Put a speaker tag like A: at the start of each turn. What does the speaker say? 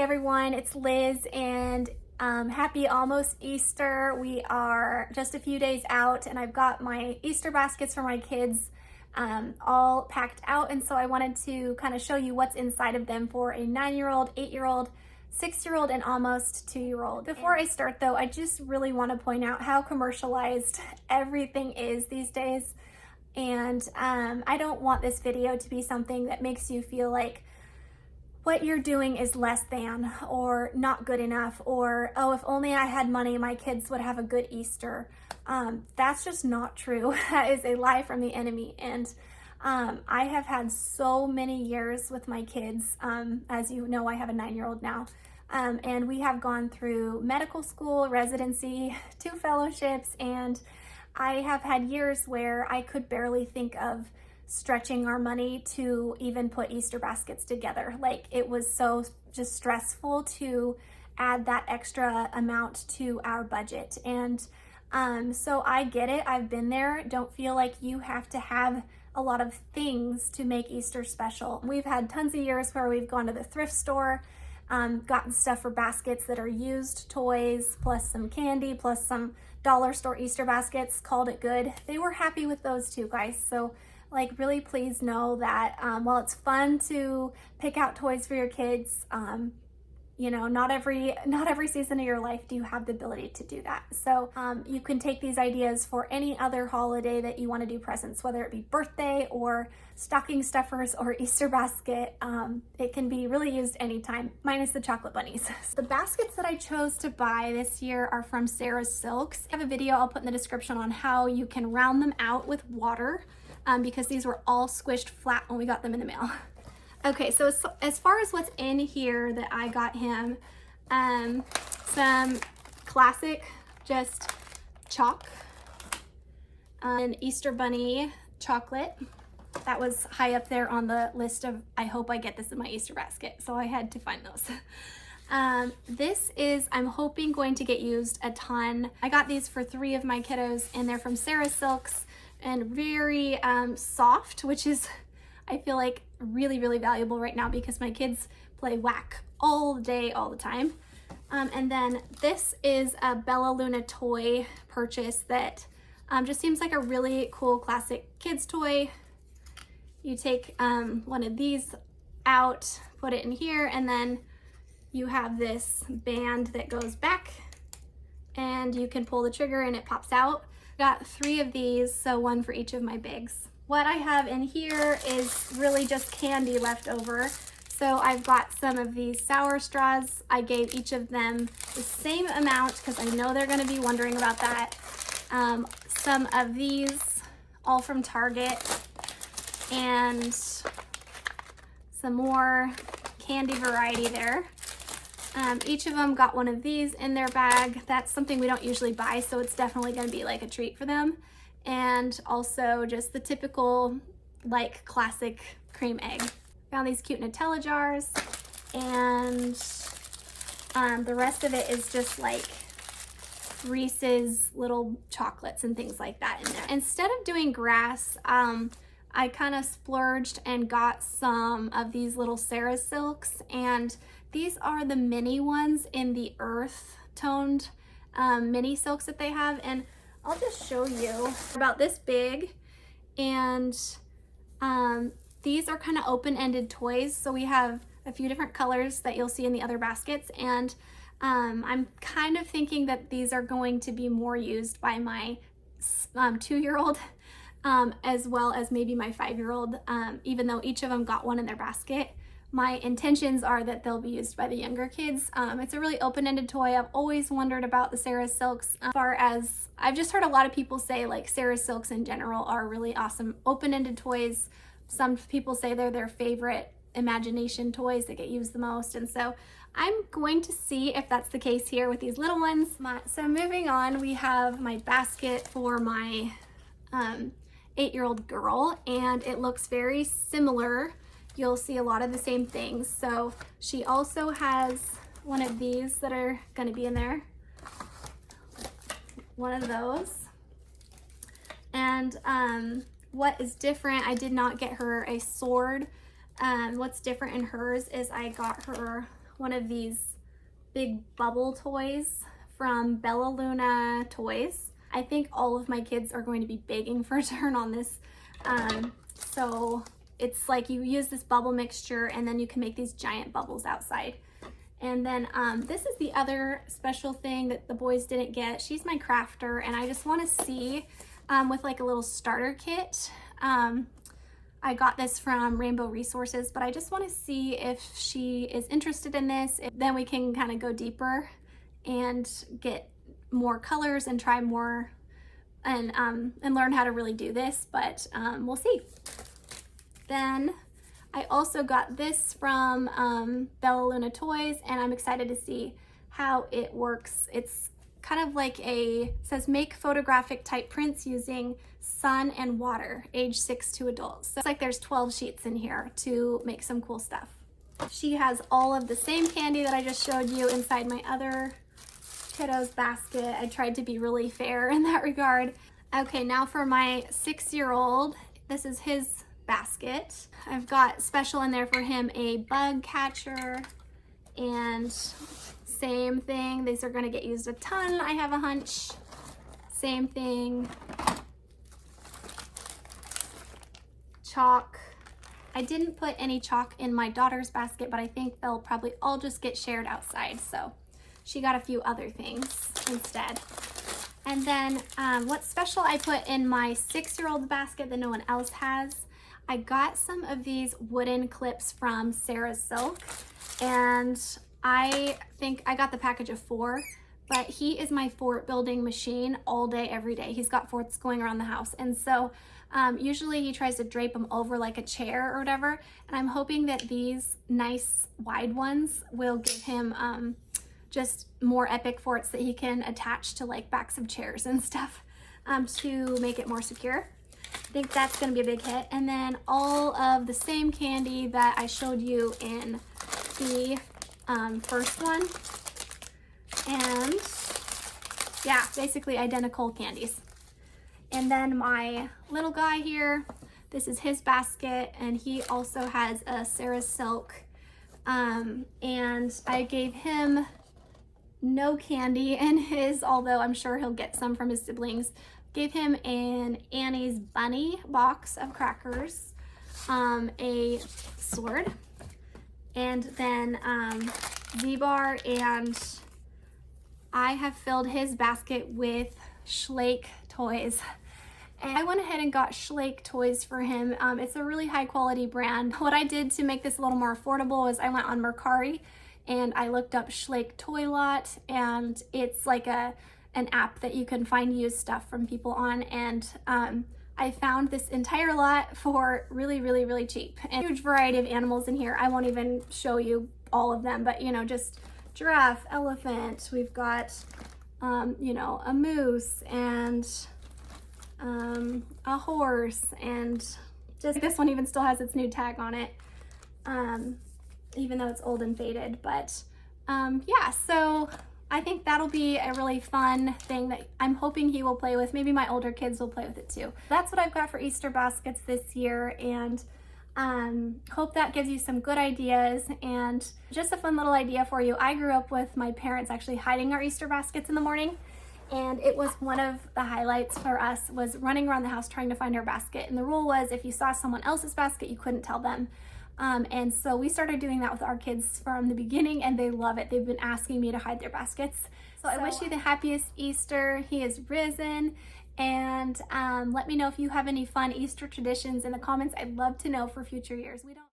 A: everyone, it's Liz, and happy almost Easter. We are just a few days out and I've got my Easter baskets for my kids all packed out, and so I wanted to kind of show you what's inside of them for a 9-year-old, 8-year-old, 6-year-old, and almost 2-year-old. Before I start though, I just really want to point out how commercialized everything is these days, and I don't want this video to be something that makes you feel like what you're doing is less than or not good enough, or oh, if only I had money my kids would have a good Easter. That's just not true. That is a lie from the enemy. And I have had so many years with my kids. As you know, I have a 9-year-old now, and we have gone through medical school, residency, 2 fellowships, and I have had years where I could barely think of stretching our money to even put Easter baskets together. Like, it was so just stressful to add that extra amount to our budget. And so I get it. I've been there. Don't feel like you have to have a lot of things to make Easter special. We've had tons of years where we've gone to the thrift store, gotten stuff for baskets that are used toys, plus some candy, plus some dollar store Easter baskets, called it good. They were happy with those too, guys. So like, really please know that while it's fun to pick out toys for your kids, you know, not every season of your life do you have the ability to do that. So you can take these ideas for any other holiday that you want to do presents, whether it be birthday or stocking stuffers or Easter basket. It can be really used anytime, minus the chocolate bunnies. The baskets that I chose to buy this year are from Sarah's Silks. I have a video I'll put in the description on how you can round them out with water, because these were all squished flat when we got them in the mail. Okay, so as far as what's in here that I got him, some classic just chalk, an Easter bunny chocolate. That was high up there on the list of I hope I get this in my Easter basket, so I had to find those. This is, I'm hoping, going to get used a ton. I got these for 3 of my kiddos, and they're from Sarah's Silks, and very soft, which is, I feel like, really valuable right now because my kids play whack all day, all the time. And then this is a Bella Luna toy purchase that just seems like a really cool classic kids toy. You take one of these out, put it in here, and then you have this band that goes back and you can pull the trigger and it pops out. Got 3 of these, so 1 for each of my bigs. What I have in here is really just candy left over. So I've got some of these sour straws. I gave each of them the same amount because I know they're going to be wondering about that. Some of these, all from Target, and some more candy variety there. Each of them got one of these in their bag. That's something we don't usually buy, so it's definitely going to be like a treat for them. And also just the typical, like, classic cream egg. Found these cute Nutella jars, and the rest of it is just like Reese's little chocolates and things like that in there. Instead of doing grass, I kind of splurged and got some of these little Sarah's Silks, and these are the mini ones in the earth toned mini silks that they have, and I'll just show you. About this big, and these are kind of open-ended toys, so we have a few different colors that you'll see in the other baskets, and I'm kind of thinking that these are going to be more used by my 2-year-old as well as maybe my 5-year-old, even though each of them got one in their basket. My intentions are that they'll be used by the younger kids. It's a really open-ended toy. I've always wondered about the Sarah's Silks. As far as, I've just heard a lot of people say like Sarah's Silks in general are really awesome open-ended toys. Some people say they're their favorite imagination toys that get used the most, and so I'm going to see if that's the case here with these little ones. So moving on, we have my basket for my 8-year-old girl, and it looks very similar. You'll see a lot of the same things. So she also has one of these that are going to be in there, one of those. And what is different, I did not get her a sword. What's different in hers is I got her one of these big bubble toys from Bella Luna Toys. I think all of my kids are going to be begging for a turn on this. So it's like you use this bubble mixture and then you can make these giant bubbles outside. And then this is the other special thing that the boys didn't get. She's my crafter, and I just want to see with like a little starter kit. I got this from Rainbow Resources, but I just want to see if she is interested in this. Then we can kind of go deeper and get more colors and try more and learn how to really do this, but we'll see. Then I also got this from Bella Luna Toys, and I'm excited to see how it works. It's kind of like it says make photographic type prints using sun and water, age 6 to adults. So it's like there's 12 sheets in here to make some cool stuff. She has all of the same candy that I just showed you inside my other kiddo's basket. I tried to be really fair in that regard. Okay, now for my 6-year-old, this is his basket. I've got special in there for him a bug catcher, and same thing, these are going to get used a ton, I have a hunch. Same thing. Chalk. I didn't put any chalk in my daughter's basket, but I think they'll probably all just get shared outside, so she got a few other things instead. And then what's special I put in my 6-year-old's basket that no one else has. I got some of these wooden clips from Sarah's Silk, and I think I got the package of 4, but he is my fort building machine all day, every day. He's got forts going around the house, and so usually he tries to drape them over like a chair or whatever, and I'm hoping that these nice wide ones will give him just more epic forts that he can attach to like backs of chairs and stuff to make it more secure. I think that's gonna be a big hit. And then all of the same candy that I showed you in the first one. And yeah, basically identical candies. And then my little guy here, this is his basket, and he also has a Sarah's Silk. And I gave him no candy in his, although I'm sure he'll get some from his siblings. Gave him an Annie's Bunny box of crackers, a sword, and then Z-Bar, and I have filled his basket with Schlake toys. And I went ahead and got Schlake toys for him. It's a really high quality brand. What I did to make this a little more affordable is I went on Mercari and I looked up Schlake Toy Lot, and it's like an app that you can find used stuff from people on, and I found this entire lot for really, really, really cheap. And a huge variety of animals in here. I won't even show you all of them, but you know, just giraffe, elephant, we've got you know, a moose and a horse, and just this one even still has its new tag on it, even though it's old and faded. But yeah, so I think that'll be a really fun thing that I'm hoping he will play with. Maybe my older kids will play with it too. That's what I've got for Easter baskets this year, and hope that gives you some good ideas and just a fun little idea for you. I grew up with my parents actually hiding our Easter baskets in the morning, and it was one of the highlights for us was running around the house trying to find our basket. And the rule was if you saw someone else's basket, you couldn't tell them. And so we started doing that with our kids from the beginning, and they love it. They've been asking me to hide their baskets. So I wish you the happiest Easter. He is risen. And let me know if you have any fun Easter traditions in the comments. I'd love to know for future years. We don't